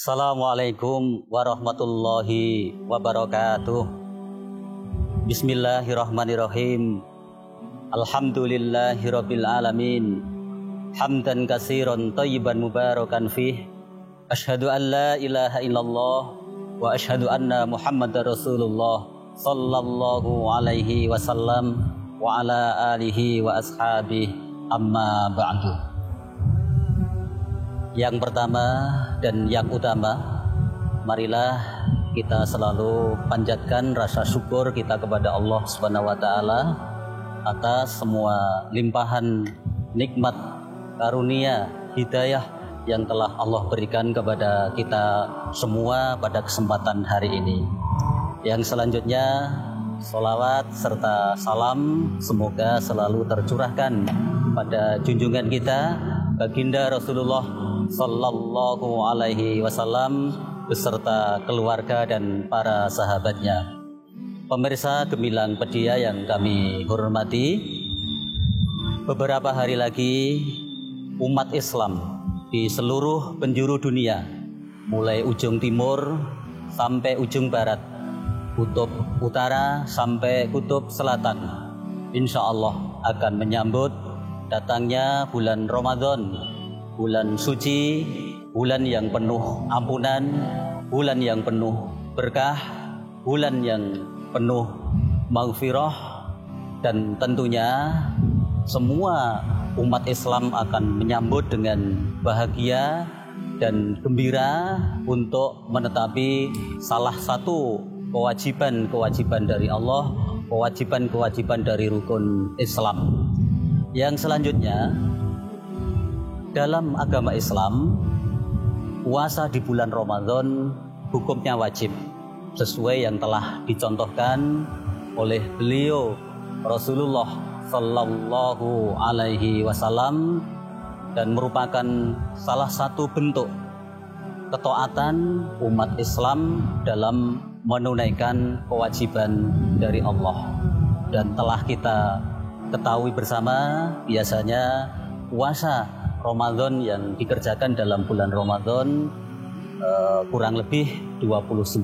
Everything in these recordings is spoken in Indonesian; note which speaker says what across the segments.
Speaker 1: Assalamualaikum warahmatullahi wabarakatuh. Bismillahirrahmanirrahim. Alhamdulillahirabbil alamin. Hamdan katsiran thayyiban mubarakan fih. Asyhadu an la ilaha illallah wa asyhadu anna Muhammadar Rasulullah sallallahu alaihi wasallam wa ala alihi wa ashabihi, amma ba'du. Yang pertama dan yang utama, marilah kita selalu panjatkan rasa syukur kita kepada Allah Subhanahu wa taala atas semua limpahan nikmat, karunia, hidayah yang telah Allah berikan kepada kita semua pada kesempatan hari ini. Yang selanjutnya, sholawat serta salam semoga selalu tercurahkan pada junjungan kita Baginda Rasulullah sallallahu alaihi wasallam beserta keluarga dan para sahabatnya. Pemirsa Gemilang Pedia yang kami hormati, beberapa hari lagi umat Islam di seluruh penjuru dunia, mulai ujung timur sampai ujung barat, kutub utara sampai kutub selatan, insya Allah akan menyambut datangnya bulan Ramadan, bulan suci, bulan yang penuh ampunan, bulan yang penuh berkah, bulan yang penuh maghfirah, dan tentunya semua umat Islam akan menyambut dengan bahagia dan gembira untuk menetapi salah satu kewajiban dari Allah, kewajiban dari rukun Islam. Yang selanjutnya, dalam agama Islam, puasa di bulan Ramadan hukumnya wajib sesuai yang telah dicontohkan oleh beliau Rasulullah sallallahu alaihi wasallam dan merupakan salah satu bentuk ketaatan umat Islam dalam menunaikan kewajiban dari Allah. Dan telah kita ketahui bersama, biasanya puasa Ramadan yang dikerjakan dalam bulan Ramadan kurang lebih 29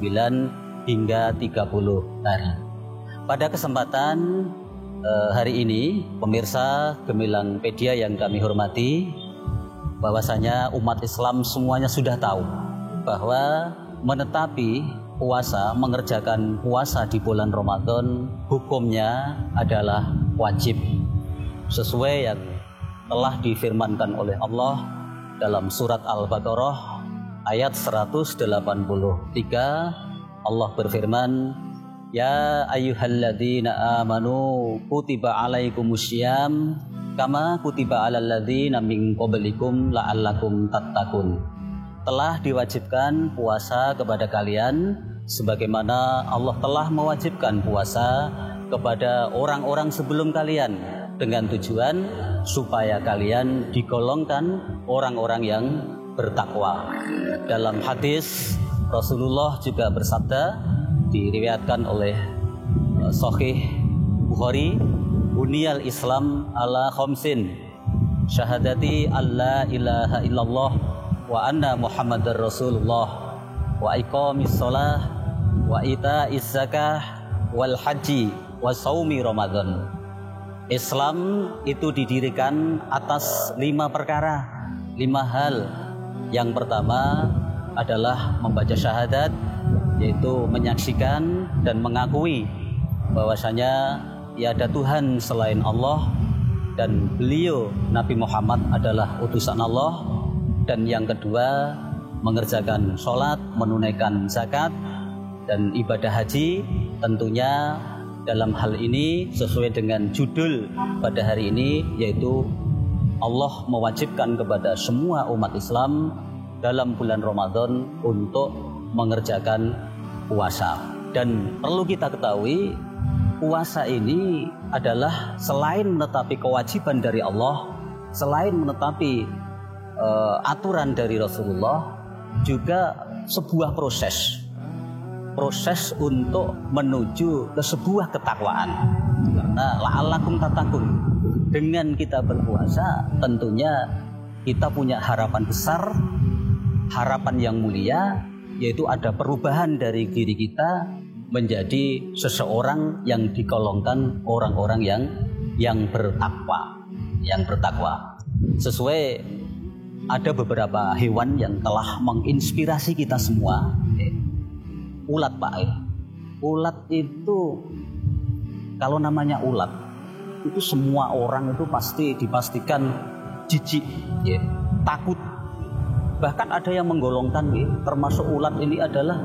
Speaker 1: hingga 30 hari. Pada kesempatan hari ini, pemirsa Gemilang Pedia yang kami hormati, bahwasanya umat Islam semuanya sudah tahu bahwa menetapi puasa, mengerjakan puasa di bulan Ramadan hukumnya adalah wajib sesuai yang telah difirmankan oleh Allah dalam surat Al-Baqarah ayat 183. Allah berfirman, ya ayyuhalladzina amanu kutiba alaikumussyam kama kutiba alal ladzina min qablikum la'allakum tattaqun. Telah diwajibkan puasa kepada kalian sebagaimana Allah telah mewajibkan puasa kepada orang-orang sebelum kalian dengan tujuan supaya kalian digolongkan orang-orang yang bertakwa. Dalam hadis Rasulullah juga bersabda, diriwayatkan oleh Sahih Bukhari, buniyal Islam ala khamsin, syahadati alla ilaha illallah wa anna Muhammadar Rasulullah wa iqamis shalah wa itaiz zakah wal haji wa shaumi Ramadan. Islam itu didirikan atas 5 perkara, 5 hal. Yang pertama adalah membaca syahadat, yaitu menyaksikan dan mengakui bahwasanya tiada Tuhan selain Allah dan beliau Nabi Muhammad adalah utusan Allah. Dan yang kedua, mengerjakan sholat, menunaikan zakat dan ibadah haji. Tentunya dalam hal ini sesuai dengan judul pada hari ini, yaitu Allah mewajibkan kepada semua umat Islam dalam bulan Ramadan untuk mengerjakan puasa. Dan perlu kita ketahui, puasa ini adalah selain menetapi kewajiban dari Allah, selain menetapi aturan dari Rasulullah, juga sebuah proses untuk menuju ke sebuah ketakwaan. Karena la'allakum tattaqun, dengan kita berpuasa tentunya kita punya harapan besar harapan yang mulia, yaitu ada perubahan dari diri kita menjadi seseorang yang digolongkan orang-orang yang bertakwa, sesuai ada beberapa hewan yang telah menginspirasi kita semua. Ulat, Pak. Ulat itu, kalau namanya ulat itu semua orang itu pasti dipastikan jijik, takut. Bahkan ada yang menggolongkan, termasuk ulat ini adalah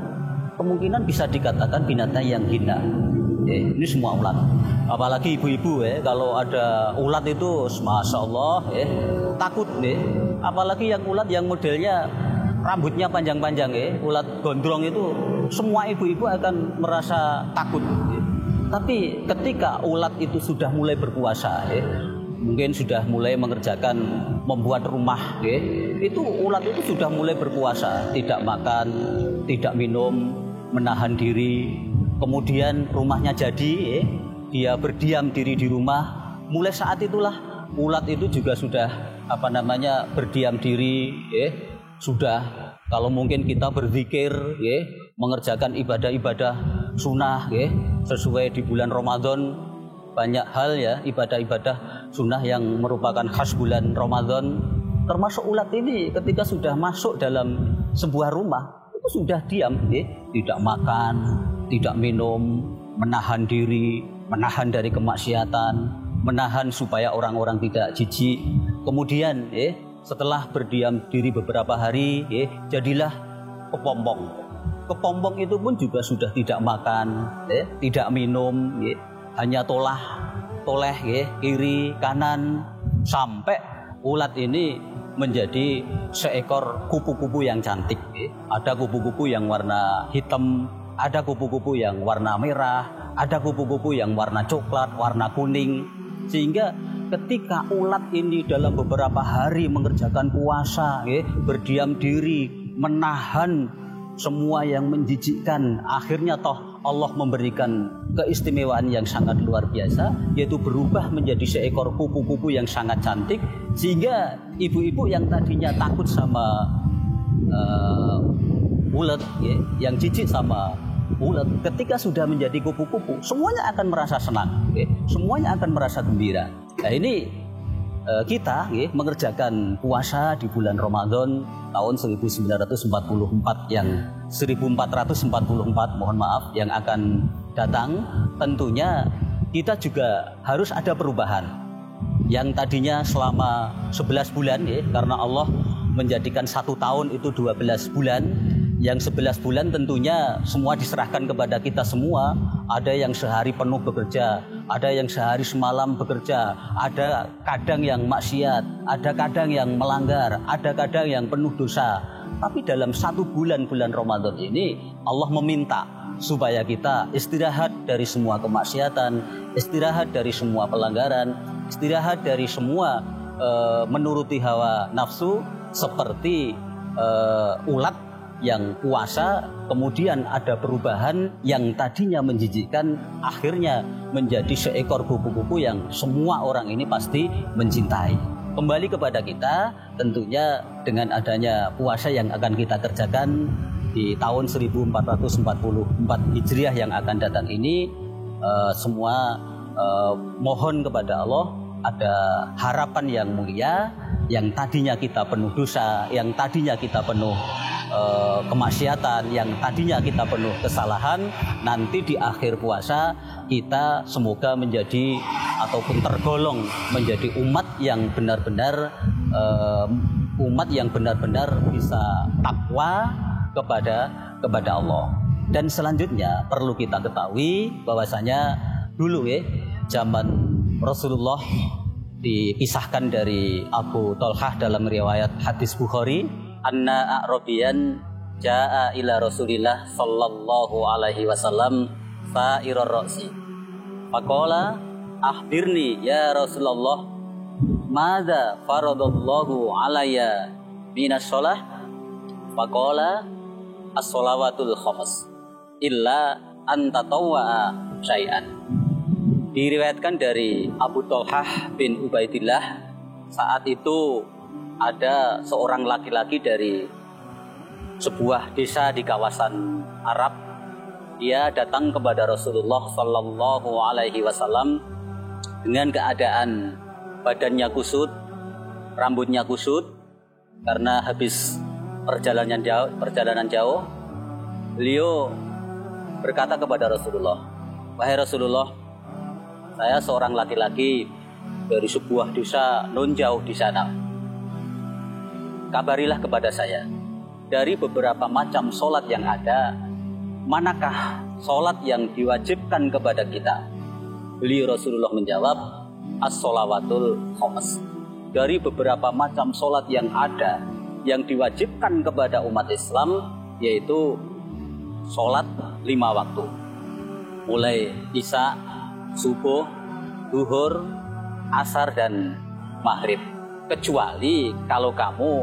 Speaker 1: kemungkinan bisa dikatakan binatang yang hina. Ini semua ulat. Apalagi ibu-ibu, kalau ada ulat itu, masya Allah, takut. Apalagi yang ulat yang modelnya rambutnya panjang-panjang, ulat gondrong itu, semua ibu-ibu akan merasa takut. Tapi ketika ulat itu sudah mulai berkuasa, mungkin sudah mulai mengerjakan, membuat rumah, itu ulat itu sudah mulai berkuasa, tidak makan, tidak minum, menahan diri, kemudian rumahnya jadi, dia berdiam diri di rumah. Mulai saat itulah ulat itu juga sudah berdiam diri, sudah, kalau mungkin kita berzikir, mengerjakan ibadah-ibadah sunnah, sesuai di bulan Ramadan. Banyak hal ibadah-ibadah sunnah yang merupakan khas bulan Ramadan. Termasuk ulat ini ketika sudah masuk dalam sebuah rumah itu sudah diam, tidak makan, tidak minum, menahan diri, menahan dari kemaksiatan, menahan supaya orang-orang tidak jijik. Kemudian setelah berdiam diri beberapa hari, jadilah kepompong. Kepompong itu pun juga sudah tidak makan, tidak minum, hanya toleh kiri kanan, sampai ulat ini menjadi seekor kupu-kupu yang cantik. Ada kupu-kupu yang warna hitam, ada kupu-kupu yang warna merah, ada kupu-kupu yang warna coklat, warna kuning. Sehingga ketika ulat ini dalam beberapa hari mengerjakan puasa, berdiam diri, menahan semua yang menjijikkan, akhirnya toh Allah memberikan keistimewaan yang sangat luar biasa, yaitu berubah menjadi seekor kupu-kupu yang sangat cantik. Sehingga ibu-ibu yang tadinya takut sama ulat, yang jijik sama ulat, ketika sudah menjadi kupu-kupu, semuanya akan merasa senang, semuanya akan merasa gembira. Nah ini kita mengerjakan puasa di bulan Ramadan tahun 1944 yang 1444, mohon maaf, yang akan datang. Tentunya kita juga harus ada perubahan. Yang tadinya selama 11 bulan, karena Allah menjadikan 1 tahun itu 12 bulan. Yang 11 bulan tentunya semua diserahkan kepada kita semua. Ada yang sehari penuh bekerja, ada yang sehari semalam bekerja, ada kadang yang maksiat, ada kadang yang melanggar, ada kadang yang penuh dosa. Tapi dalam 1 bulan Ramadan ini Allah meminta supaya kita istirahat dari semua kemaksiatan, istirahat dari semua pelanggaran, istirahat dari semua menuruti hawa nafsu, seperti ulat yang puasa, kemudian ada perubahan yang tadinya menjijikkan, akhirnya menjadi seekor kupu-kupu yang semua orang ini pasti mencintai. Kembali kepada kita, tentunya dengan adanya puasa yang akan kita kerjakan di tahun 1444 Hijriah yang akan datang ini, semua mohon kepada Allah ada harapan yang mulia. Yang tadinya kita penuh dosa, yang tadinya kita penuh kemaksiatan, yang tadinya kita penuh kesalahan, nanti di akhir puasa kita semoga menjadi ataupun tergolong menjadi umat yang benar-benar bisa takwa kepada Allah. Dan selanjutnya perlu kita ketahui bahwasanya dulu zaman Rasulullah dipisahkan dari Abu Thalhah dalam riwayat hadis Bukhari, anna a'rabiyan jaa ila Rasulillah sallallahu alaihi wasallam sa'irar ra'si faqala akhbirni ya Rasulullah madza faradallahu alayya minas shalah faqala as-shalawatul khams illa an tatawwa'a syai'an. Diriwayatkan dari Abu Thalhah bin Ubaidillah, saat itu ada seorang laki-laki dari sebuah desa di kawasan Arab. Dia datang kepada Rasulullah Sallallahu Alaihi Wasallam dengan keadaan badannya kusut, rambutnya kusut karena habis perjalanan jauh. Beliau berkata kepada Rasulullah, "Wahai Rasulullah, saya seorang laki-laki dari sebuah desa non jauh di sana. Kabarilah kepada saya, dari beberapa macam solat yang ada, manakah solat yang diwajibkan kepada kita?" Beliau Rasulullah menjawab, "As-sholawatul khams." Dari beberapa macam solat yang ada, yang diwajibkan kepada umat Islam, yaitu solat 5 waktu. Mulai Isya, subuh, zuhur, asar, dan maghrib. Kecuali kalau kamu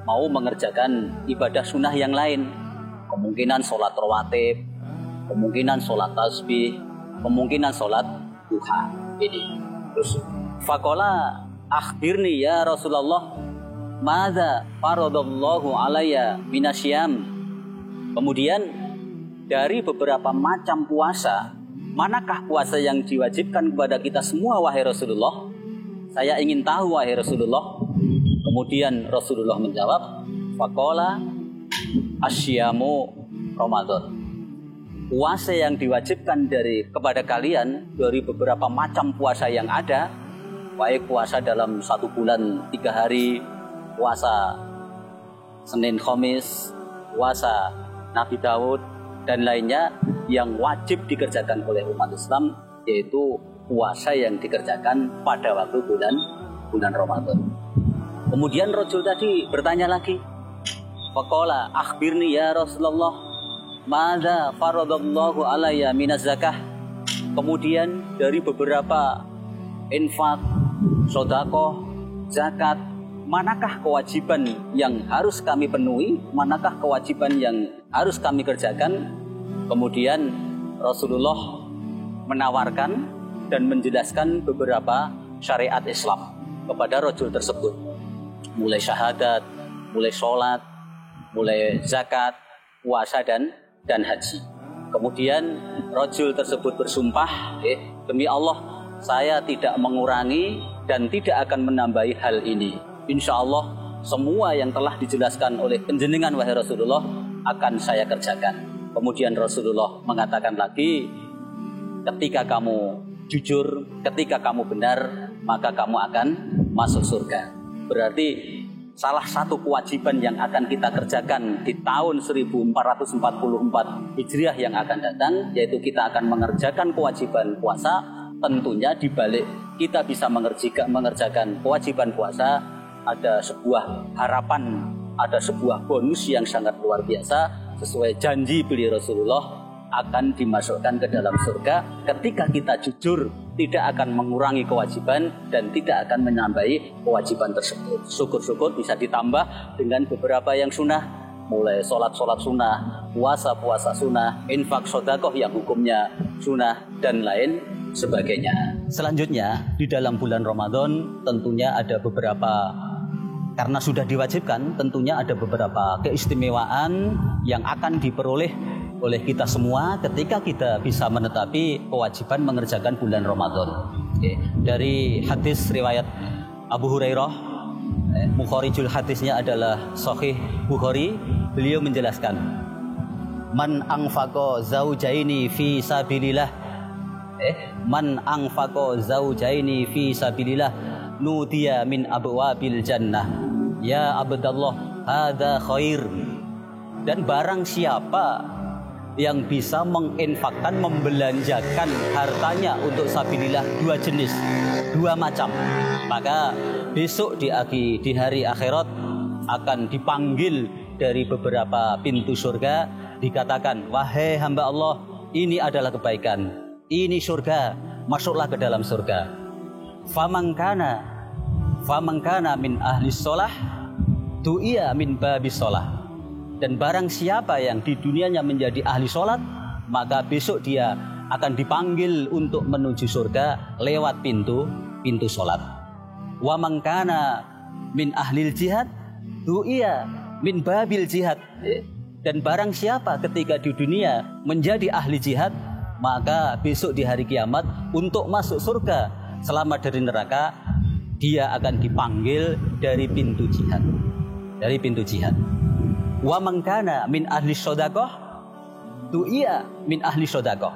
Speaker 1: mau mengerjakan ibadah sunnah yang lain. Kemungkinan sholat rawatib, kemungkinan sholat tasbih, kemungkinan sholat duha. Ini. Terus, faqala akhbirni ya Rasulullah, madza faradallahu alayya minasyam. Kemudian dari beberapa macam puasa, manakah puasa yang diwajibkan kepada kita semua wahai Rasulullah? Saya ingin tahu wahai Rasulullah. Kemudian Rasulullah menjawab, faqala asyamu Ramadan. Puasa yang diwajibkan kepada kalian dari beberapa macam puasa yang ada, baik puasa dalam 1 bulan 3 hari, puasa Senin Khamis, puasa Nabi Daud, dan lainnya yang wajib dikerjakan oleh umat Islam, yaitu puasa yang dikerjakan pada waktu bulan Ramadan. Kemudian Rasul tadi bertanya lagi, faqala akhbirni ya Rasulullah, madza faradallahu alayya minaz zakah. Kemudian dari beberapa infak, sedekah, zakat, manakah kewajiban yang harus kami penuhi, manakah kewajiban yang harus kami kerjakan? Kemudian Rasulullah menawarkan dan menjelaskan beberapa syariat Islam kepada rajul tersebut. Mulai syahadat, mulai sholat, mulai zakat, puasa, dan haji. Kemudian rajul tersebut bersumpah, demi Allah, saya tidak mengurangi dan tidak akan menambahi hal ini. Insya Allah semua yang telah dijelaskan oleh panjenengan wahai Rasulullah akan saya kerjakan. Kemudian Rasulullah mengatakan lagi, ketika kamu jujur, ketika kamu benar, maka kamu akan masuk surga. Berarti salah satu kewajiban yang akan kita kerjakan di tahun 1444 Hijriah yang akan datang, yaitu kita akan mengerjakan kewajiban puasa. Tentunya di balik kita bisa mengerjakan kewajiban puasa, ada sebuah harapan, ada sebuah bonus yang sangat luar biasa. Sesuai janji beliau Rasulullah, akan dimasukkan ke dalam surga ketika kita jujur, tidak akan mengurangi kewajiban dan tidak akan menambahi kewajiban tersebut. Syukur-syukur bisa ditambah dengan beberapa yang sunnah, mulai sholat-sholat sunnah, puasa-puasa sunnah, infak sedekah yang hukumnya sunnah, dan lain sebagainya. Selanjutnya di dalam bulan Ramadan tentunya ada beberapa, karena sudah diwajibkan, tentunya ada beberapa keistimewaan yang akan diperoleh oleh kita semua ketika kita bisa menetapi kewajiban mengerjakan bulan Ramadan. Dari hadis riwayat Abu Hurairah, mukharijul hadisnya adalah Sahih Bukhari, beliau menjelaskan, man anfaqa zaujaini fi sabilillah, man anfaqa zaujaini fi sabilillah nudiya min abwabil jannah, ya abdallah hadza khair. Dan barang siapa yang bisa menginfakkan, membelanjakan hartanya untuk sabilillah, 2 jenis, 2 macam, maka besok di hari akhirat akan dipanggil dari beberapa pintu surga, dikatakan, wahai hamba Allah, ini adalah kebaikan, ini surga, masuklah ke dalam surga. Faman kana min ahli sholah tu'iya min babis sholah. Dan barang siapa yang di dunianya menjadi ahli sholat, maka besok dia akan dipanggil untuk menuju surga lewat pintu sholat. Wa man kana min ahlil jihad tu'iya min babil jihad. Dan barang siapa ketika di dunia menjadi ahli jihad, maka besok di hari kiamat untuk masuk surga selamat dari neraka, dia akan dipanggil dari pintu jihad. Dari pintu jihad. Wa man kana min ahli shadaqah tu'iya min ahli shadaqah.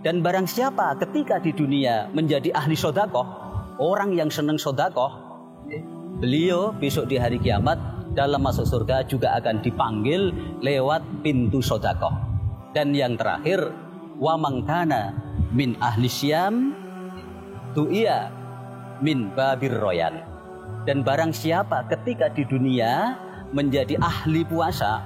Speaker 1: Dan barang siapa ketika di dunia menjadi ahli shadaqah, orang yang senang shadaqah, beliau besok di hari kiamat dalam masuk surga juga akan dipanggil lewat pintu shadaqah. Dan yang terakhir, wa man kana min ahli syam tu'iya min babir royan. Dan barang siapa ketika di dunia menjadi ahli puasa,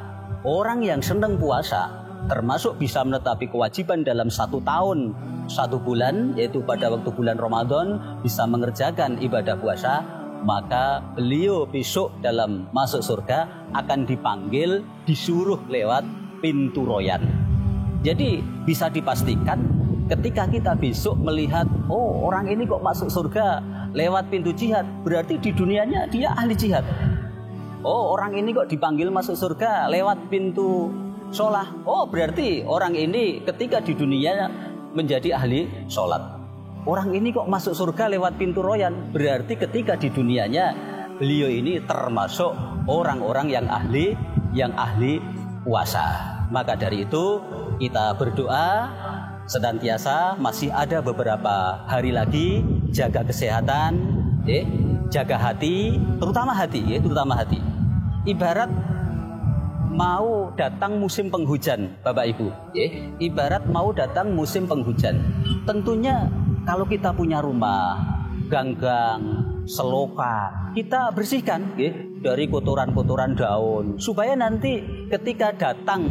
Speaker 1: orang yang senang puasa, termasuk bisa menetapi kewajiban dalam 1 tahun 1 bulan, yaitu pada waktu bulan Ramadan bisa mengerjakan ibadah puasa, maka beliau besok dalam masuk surga akan dipanggil, disuruh lewat pintu royan. Jadi bisa dipastikan ketika kita besok melihat, oh orang ini kok masuk surga lewat pintu jihad, berarti di dunianya dia ahli jihad. Oh orang ini kok dipanggil masuk surga lewat pintu sholat, oh berarti orang ini ketika di dunia menjadi ahli sholat. Orang ini kok masuk surga lewat pintu royan, berarti ketika di dunianya beliau ini termasuk orang-orang yang ahli puasa. Maka dari itu kita berdoa senantiasa, masih ada beberapa hari lagi, jaga kesehatan, jaga hati, terutama hati. Ibarat mau datang musim penghujan, Bapak Ibu, ibarat mau datang musim penghujan. Tentunya kalau kita punya rumah, ganggang, selokan, kita bersihkan dari kotoran-kotoran daun, supaya nanti ketika datang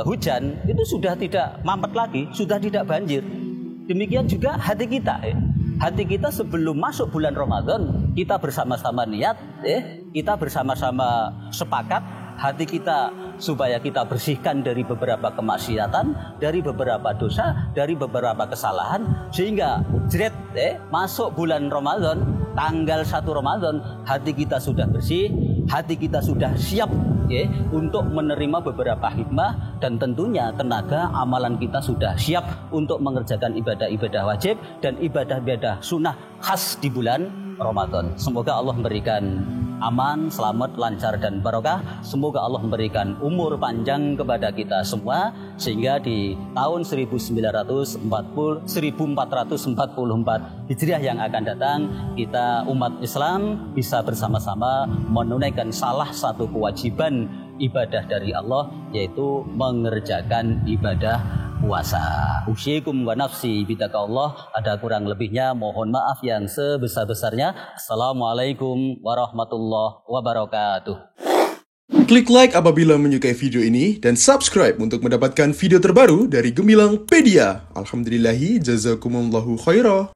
Speaker 1: hujan itu sudah tidak mampet lagi, sudah tidak banjir. Demikian juga hati kita. Hati kita sebelum masuk bulan Ramadan, kita bersama-sama niat, kita bersama-sama sepakat hati kita supaya kita bersihkan dari beberapa kemaksiatan, dari beberapa dosa, dari beberapa kesalahan, sehingga masuk bulan Ramadan, tanggal 1 Ramadan, hati kita sudah bersih, hati kita sudah siap untuk menerima beberapa hikmah, dan tentunya tenaga amalan kita sudah siap untuk mengerjakan ibadah-ibadah wajib dan ibadah-ibadah sunnah khas di bulan Ramadan. Semoga Allah memberikan aman, selamat, lancar, dan barokah. Semoga Allah memberikan umur panjang kepada kita semua, sehingga di tahun 1444 Hijriah yang akan datang, kita umat Islam bisa bersama-sama menunaikan salah satu kewajiban ibadah dari Allah, yaitu mengerjakan ibadah puasa. Usyaikum wa nafsi bitaqallah. Ada kurang lebihnya mohon maaf yang sebesar-besarnya. Assalamualaikum warahmatullahi wabarakatuh.
Speaker 2: Klik like apabila menyukai video ini dan subscribe untuk mendapatkan video terbaru dari Gemilang Pedia. Alhamdulillahi jazakumullahu khairah.